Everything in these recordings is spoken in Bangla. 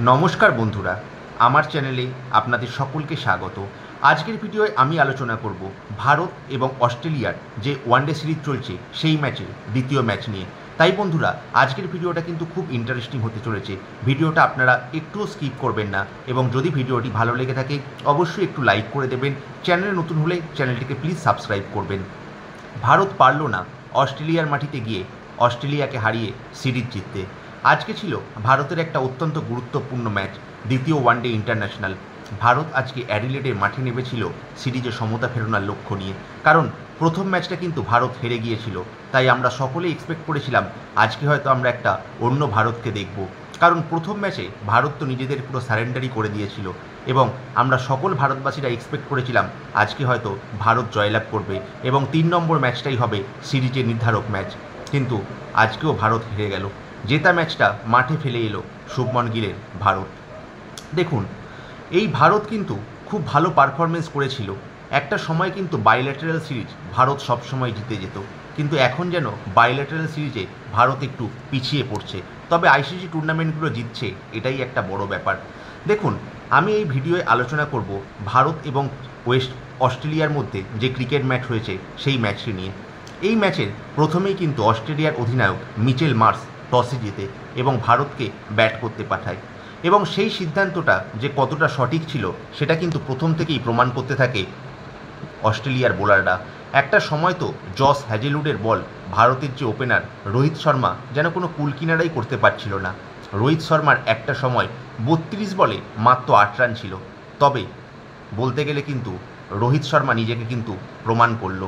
নমস্কার বন্ধুরা, আমার চ্যানেলে আপনাদের সকলকে স্বাগত। আজকের ভিডিওয় আমি আলোচনা করব ভারত এবং অস্ট্রেলিয়ার যে ওয়ানডে সিরিজ চলছে সেই ম্যাচের দ্বিতীয় ম্যাচ নিয়ে। তাই বন্ধুরা, আজকের ভিডিওটা কিন্তু খুব ইন্টারেস্টিং হতে চলেছে। ভিডিওটা আপনারা একটুও স্কিপ করবেন না এবং যদি ভিডিওটি ভালো লেগে থাকে অবশ্যই একটু লাইক করে দেবেন। চ্যানেলে নতুন হলে চ্যানেলটিকে প্লিজ সাবস্ক্রাইব করবেন। ভারত পারল না অস্ট্রেলিয়ার মাটিতে গিয়ে অস্ট্রেলিয়াকে হারিয়ে সিরিজ জিততে। আজকে ছিল ভারতের একটা অত্যন্ত গুরুত্বপূর্ণ ম্যাচ, দ্বিতীয় ওয়ানডে ইন্টারন্যাশনাল। ভারত আজকে অ্যাডিলেডে মাঠে নেমেছিল সিরিজে সমতা ফেরানোর লক্ষ্য নিয়ে, কারণ প্রথম ম্যাচটা কিন্তু ভারত হেরে গিয়েছিল। তাই আমরা সকলেই এক্সপেক্ট করেছিলাম আজকে হয়তো আমরা একটা অন্য ভারতকে দেখব, কারণ প্রথম ম্যাচে ভারত তো নিজেদের পুরো সারেন্ডারই করে দিয়েছিল এবং আমরা সকল ভারতবাসীরা এক্সপেক্ট করেছিলাম আজকে হয়তো ভারত জয়লাভ করবে এবং ৩ নম্বর ম্যাচটাই হবে সিরিজের নির্ধারক ম্যাচ। কিন্তু আজকেও ভারত হেরে গেল। জেতা ম্যাচটা মাঠে ফেলে এলো শুভমন গিলের ভারত। দেখুন, এই ভারত কিন্তু খুব ভালো পারফরমেন্স করেছিল। একটা সময় কিন্তু বাইল্যাটারাল সিরিজ ভারত সবসময় জিতে যেত, কিন্তু এখন যেন বাইল্যাটারাল সিরিজে ভারত একটু পিছিয়ে পড়ছে। তবে আইসিসি টুর্নামেন্টগুলো জিতছে, এটাই একটা বড় ব্যাপার। দেখুন, আমি এই ভিডিওয়ে আলোচনা করব ভারত এবং অস্ট্রেলিয়ার মধ্যে যে ক্রিকেট ম্যাচ হয়েছে সেই ম্যাচটি নিয়ে। এই ম্যাচের প্রথমেই কিন্তু অস্ট্রেলিয়ার অধিনায়ক মিচেল মার্শ টসে জেতে এবং ভারতকে ব্যাট করতে পাঠায়, এবং সেই সিদ্ধান্তটা যে কতটা সঠিক ছিল সেটা কিন্তু প্রথম থেকেই প্রমাণ করতে থাকে অস্ট্রেলিয়ার বোলাররা। একটা সময় তো জস হ্যাজেলউডের বল ভারতের যে ওপেনার রোহিত শর্মা যেন কোনো কুলকিনারাই করতে পারছিল না। রোহিত শর্মার একটা সময় ৩২ বলে মাত্র ৮ রান ছিল। তবে বলতে গেলে কিন্তু রোহিত শর্মা নিজেকে কিন্তু প্রমাণ করলো।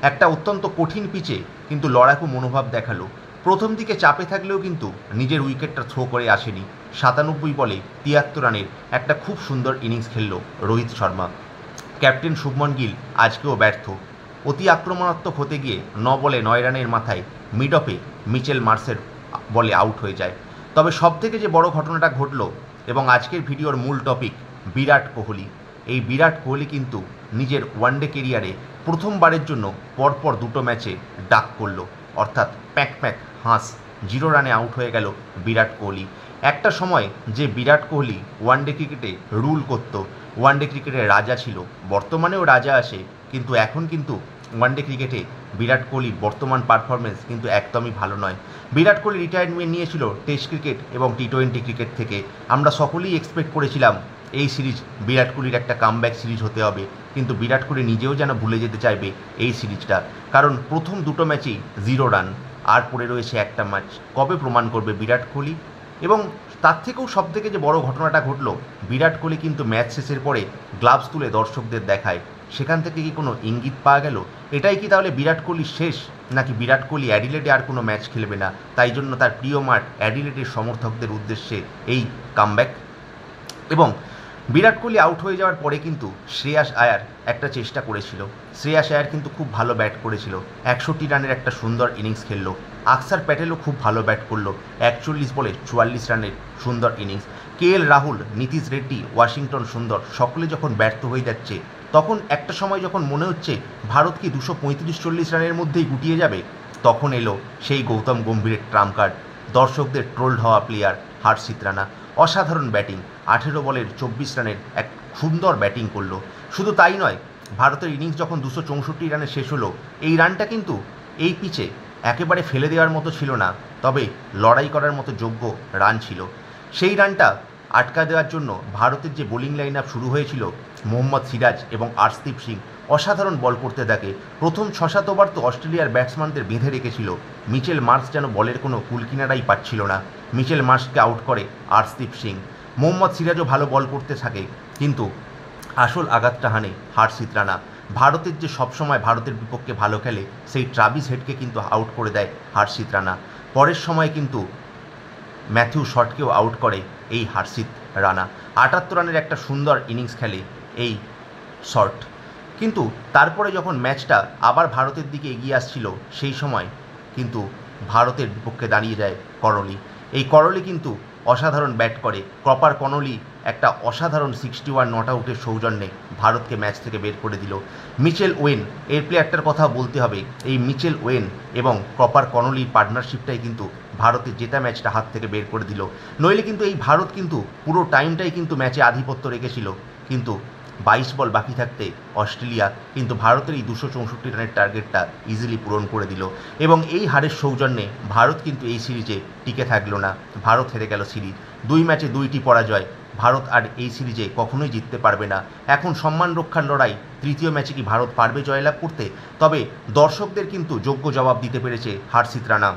একটা অত্যন্ত কঠিন পিচে কিন্তু লড়াকু মনোভাব দেখালো। প্রথম দিকে চাপে থাকলেও কিন্তু নিজের উইকেটটা থ্রো করে আসেনি। ৯৭ বলে ৭৩ রানের একটা খুব সুন্দর ইনিংস খেলল রোহিত শর্মা। ক্যাপ্টেন শুভমন গিল আজকেও ব্যর্থ। অতি আক্রমণাত্মক হতে গিয়ে ৯ বলে ৯ রানের মাথায় মিড অফে মিচেল মার্শের বলে আউট হয়ে যায়। তবে সবথেকে যে বড় ঘটনাটা ঘটল এবং আজকের ভিডিওর মূল টপিক, বিরাট কোহলি। এই বিরাট কোহলি কিন্তু নিজের ওয়ানডে কেরিয়ারে প্রথমবারের জন্য পরপর দুটো ম্যাচে ডাক করল, অর্থাৎ প্যাক প্যাক হাঁস 0 রানে আউট হয়ে গেল বিরাট কোহলি। একটা সময় যে বিরাট কোহলি ওয়ানডে ক্রিকেটে রুল করত, ওয়ানডে ক্রিকেটের রাজা ছিল, বর্তমানেও রাজা আসে, কিন্তু এখন কিন্তু ওয়ানডে ক্রিকেটে বিরাট কোহলির বর্তমান পারফরমেন্স কিন্তু একদমই ভালো নয়। বিরাট কোহলি রিটায়ারমেন্ট নিয়েছিল টেস্ট ক্রিকেট এবং টি-20 ক্রিকেট থেকে। আমরা সকলেই এক্সপেক্ট করেছিলাম এই সিরিজ বিরাট কোহলির একটা কামব্যাক সিরিজ হতে হবে, কিন্তু বিরাট কোহলি নিজেও যেন ভুলে যেতে চাইবে এই সিরিজটা, কারণ প্রথম দুটো ম্যাচেই 0 রান, আর পড়ে রয়েছে একটা ম্যাচ। কবে প্রমাণ করবে বিরাট কোহলি? এবং তার থেকেও সবথেকে যে বড় ঘটনাটা ঘটল, বিরাট কোহলি কিন্তু ম্যাচ শেষের পরে গ্লাভস তুলে দর্শকদের দেখায়। সেখান থেকে কি কোনো ইঙ্গিত পাওয়া গেল এটাই কি তাহলে বিরাট কোহলি শেষ, নাকি বিরাট কোহলি অ্যাডিলেডে আর কোনো ম্যাচ খেলবে না, তাই জন্য তার প্রিয় মাঠ অ্যাডিলেডের সমর্থকদের উদ্দেশ্যে এই কামব্যাক? এবং বিরাট কোহলি আউট হয়ে যাওয়ার পরে কিন্তু শ্রেয়াস আয়ার একটা চেষ্টা করেছিল। শ্রেয়াস আয়ার কিন্তু খুব ভালো ব্যাট করেছিল, ৬১ রানের একটা সুন্দর ইনিংস খেলল। আকসার প্যাটেলও খুব ভালো ব্যাট করলো, ৪১ বলে ৪৪ রানের সুন্দর innings. KL Rahul, Nitish Reddy, Washington সুন্দর সকলে যখন ব্যর্থ হয়ে যাচ্ছে, তখন একটা সময় যখন মনে হচ্ছে ভারত কি ২৩৫-৪০ রানের মধ্যেই গুটিয়ে যাবে, তখন এলো সেই গৌতম গম্ভীরের ট্রাম্প কার্ড, দর্শকদের ট্রোলড হওয়া প্লেয়ার হর্ষিত রানা। অসাধারণ ব্যাটিং, ১৮ বলের ২৪ রানের এক সুন্দর ব্যাটিং করলো। শুধু তাই নয়, ভারতের ইনিংস যখন ২৬৪ রানে শেষ হলো, এই রানটা কিন্তু এই পিচে একেবারে ফেলে দেওয়ার মতো ছিল না, তবে লড়াই করার মতো যোগ্য রান ছিল। সেই রানটা আটকা দেওয়ার জন্য ভারতের যে বোলিং লাইন আপ শুরু হয়েছিল, মোহাম্মদ সিরাজ এবং আর্শদীপ সিং অসাধারণ বল করতে থাকে। প্রথম ৬-৭ ওভার তো অস্ট্রেলিয়ার ব্যাটসম্যানদের বেঁধে রেখেছিল। মিচেল মার্শ যেন বলের কোনো কুলকিনারাই পাচ্ছিল না। মিচেল মার্শকে আউট করে আর্শদীপ সিং। মোহাম্মদ সিরাজও ভালো বল করতে থাকে, কিন্তু আসল আঘাতটা হানে হর্ষিত রানা। ভারতের যে সবসময় ভারতের বিপক্ষে ভালো খেলে সেই ট্রাভিস হেডকে কিন্তু আউট করে দেয় হর্ষিত রানা। পরের সময় কিন্তু ম্যাথিউ শটকেও আউট করে এই হর্ষিত রানা। ৭৮ রানের একটা সুন্দর ইনিংস খেলে এই শট। কিন্তু তারপরে যখন ম্যাচটা আবার ভারতের দিকে এগিয়ে আসছিল, সেই সময় কিন্তু ভারতের বিপক্ষে দাঁড়িয়ে যায় করলি। এই করলি কিন্তু অসাধারণ ব্যাট করে। কপার কনলি একটা অসাধারণ 61 নট আউটের সৌজন্যে ভারতকে ম্যাচ থেকে বের করে দিল। মিচেল ওয়েন, এর প্লেয়ারটার কথা বলতে হবে। এই মিচেল ওয়েন এবং কপার কনলির পার্টনারশিপটাই কিন্তু ভারতের জেতা ম্যাচটা হাত থেকে বের করে দিল। নইলে কিন্তু এই ভারত কিন্তু পুরো টাইমটাই কিন্তু ম্যাচে আধিপত্য রেখেছিল, কিন্তু 22 বল বাকি থাকতে অস্ট্রেলিয়া কিন্তু ভারতের এই 264 রানের টার্গেটটা ইজিলি পূরণ করে দিল এবং এই হারের সৌজন্যে ভারত কিন্তু এই সিরিজে টিকে থাকলো না। ভারত হেরে গেল সিরিজ। 2 ম্যাচে 2টি পরাজয়। ভারত আর এই সিরিজে কখনোই জিততে পারবে না। এখন সম্মান রক্ষার লড়াই। তৃতীয় ম্যাচে কি ভারত পারবে জয়লাভ করতে? তবে দর্শকদের কিন্তু যোগ্য জবাব দিতে পেরেছে হার্ষিত রানা।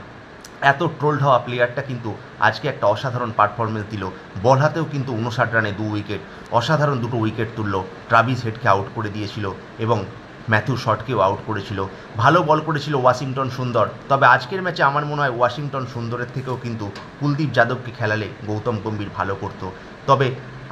এত ট্রোলড হওয়া প্লেয়ারটা কিন্তু আজকে একটা অসাধারণ পারফরমেন্স দিল। বল হাতেও কিন্তু 59 রানে 2 উইকেট, অসাধারণ 2টো উইকেট তুলল। ট্রাভিস হেডকে আউট করে দিয়েছিল এবং ম্যাথিউ শটকেও আউট করেছিল। ভালো বল করেছিল ওয়াশিংটন সুন্দর। তবে আজকের ম্যাচে আমার মনে হয় ওয়াশিংটন সুন্দরের থেকেও কিন্তু কুলদীপ যাদবকে খেলালে গৌতম গম্ভীর ভালো করত। তবে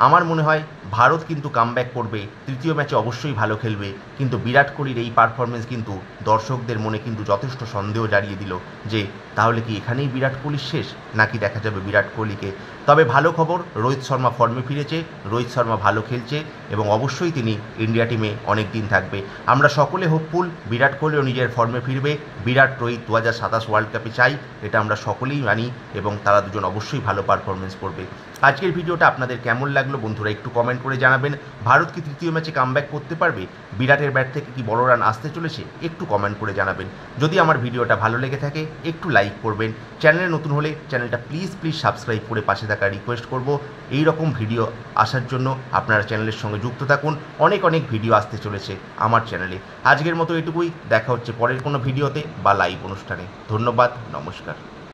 আমার মনে হয় ভারত কিন্তু কামব্যাক করবে, তৃতীয় ম্যাচে অবশ্যই ভালো খেলবে, কিন্তু বিরাট কোহলির এই পারফরমেন্স কিন্তু দর্শকদের মনে কিন্তু যথেষ্ট সন্দেহ জাগিয়ে দিল যে তাহলে কি এখানেই বিরাট কোহলির শেষ, নাকি দেখা যাবে বিরাট কোহলিকে। তবে ভালো খবর, রোহিত শর্মা ফর্মে ফিরেছে, রোহিত শর্মা ভালো খেলছে এবং অবশ্যই তিনি ইন্ডিয়া টিমে অনেক দিন থাকবে। আমরা সকলে হোপফুল বিরাট কোহলিও নিজের ফর্মে ফিরবে। বিরাট রোহিত 2027 ওয়ার্ল্ড কাপে চাই, এটা আমরা সকলেই মানি এবং তারা দুজন অবশ্যই ভালো পারফরমেন্স করবে। আজকের ভিডিওটা আপনাদের কেমন লাগলো বন্ধুরা একটু কমেন্ট করে জানাবেন। ভারত কি তৃতীয় ম্যাচে কামব্যাক করতে পারবে? বিরাটের ব্যাট থেকে কি বড় রান আসতে চলেছে? একটু কমেন্ট করে জানাবেন। যদি আমার ভিডিওটা ভালো লেগে থাকে একটু লাইক করবেন। চ্যানেলে নতুন হলে চ্যানেলটা প্লিজ সাবস্ক্রাইব করে পাশে থাকা রিকোয়েস্ট করব। এই রকম ভিডিও আসার জন্য আপনারা চ্যানেলের সঙ্গে যুক্ত থাকুন। অনেক ভিডিও আসতে চলেছে আমার চ্যানেলে। আজকের মতো এটুকুই, দেখা হচ্ছে পরের কোনো ভিডিওতে বা লাইভ অনুষ্ঠানে। ধন্যবাদ, নমস্কার।